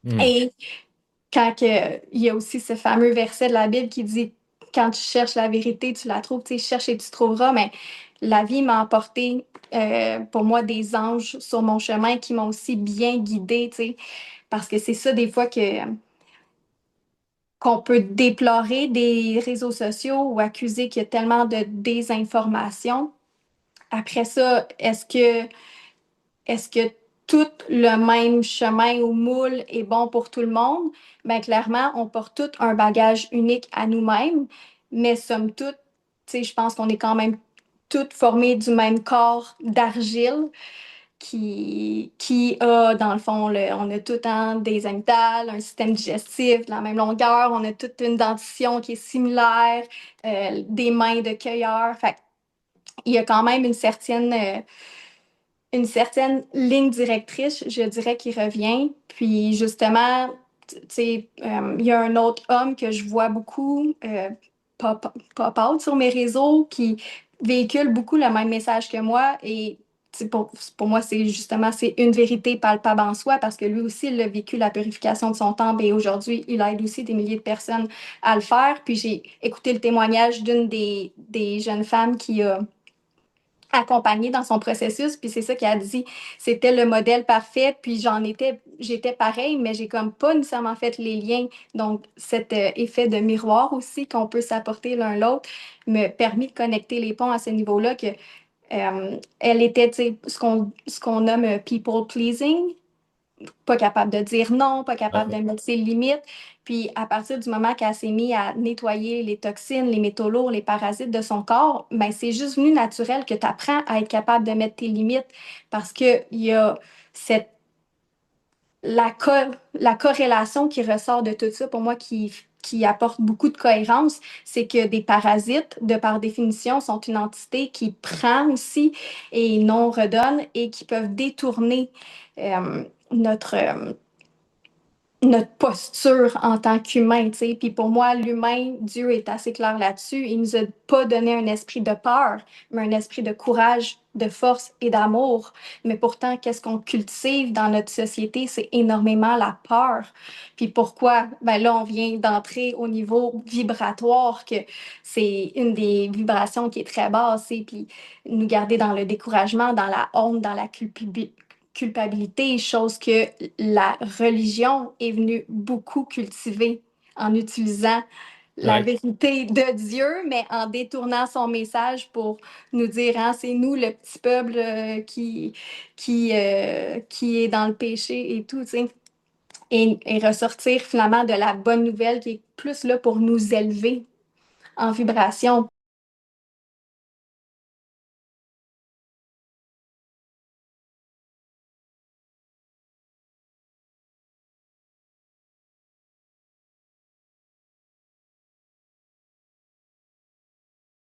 Hmm. Et il y a aussi ce fameux verset de la Bible qui dit, quand tu cherches la vérité, tu la trouves, tu sais, cherche et tu trouveras, mais la vie m'a apporté pour moi des anges sur mon chemin qui m'ont aussi bien guidée, tu sais, parce que c'est ça des fois qu'on peut déplorer des réseaux sociaux ou accuser qu'il y a tellement de désinformation. Après ça, est-ce que tout le même chemin ou moule est bon pour tout le monde? Bien, clairement, on porte tout un bagage unique à nous-mêmes, mais somme toute, tu sais, je pense qu'on est quand même toutes formées du même corps d'argile qui a, dans le fond, on a tout un des amygdales, un système digestif de la même longueur, on a toute une dentition qui est similaire, des mains de cueilleur. Fait il y a quand même une certaine ligne directrice, je dirais, qui revient. Puis justement, tu sais, il y a un autre homme que je vois beaucoup pop out sur mes réseaux qui véhicule beaucoup le même message que moi. Et pour moi, c'est une vérité palpable en soi parce que lui aussi, il a vécu la purification de son temple et aujourd'hui, il aide aussi des milliers de personnes à le faire. Puis j'ai écouté le témoignage d'une des jeunes femmes qui a accompagnée dans son processus, puis c'est ça qu'elle a dit, c'était le modèle parfait, puis j'étais pareil, mais j'ai comme pas nécessairement fait les liens. Donc, cet effet de miroir aussi qu'on peut s'apporter l'un l'autre me permis de connecter les ponts à ce niveau-là que elle était, tu sais, ce qu'on nomme people pleasing, pas capable de dire non, pas capable de Ouais. mettre ses limites. Puis à partir du moment qu'elle s'est mise à nettoyer les toxines, les métaux lourds, les parasites de son corps, ben c'est juste venu naturel que tu apprends à être capable de mettre tes limites parce qu'il y a cette, la corrélation qui ressort de tout ça pour moi qui apporte beaucoup de cohérence, c'est que des parasites, de par définition, sont une entité qui prend aussi et non redonne et qui peuvent détourner euh, notre posture en tant qu'humain, tu sais. Puis pour moi, l'humain, Dieu est assez clair là-dessus. Il nous a pas donné un esprit de peur, mais un esprit de courage, de force et d'amour. Mais pourtant, qu'est-ce qu'on cultive dans notre société? C'est énormément la peur. Puis pourquoi? Ben là, on vient d'entrer au niveau vibratoire, que c'est une des vibrations qui est très basse, et puis nous garder dans le découragement, dans la honte, dans la culpabilité, chose que la religion est venue beaucoup cultiver en utilisant la Ouais. vérité de Dieu, mais en détournant son message pour nous dire, hein, c'est nous le petit peuple qui est dans le péché et tout, tu sais. Et ressortir finalement de la bonne nouvelle qui est plus là pour nous élever en vibration,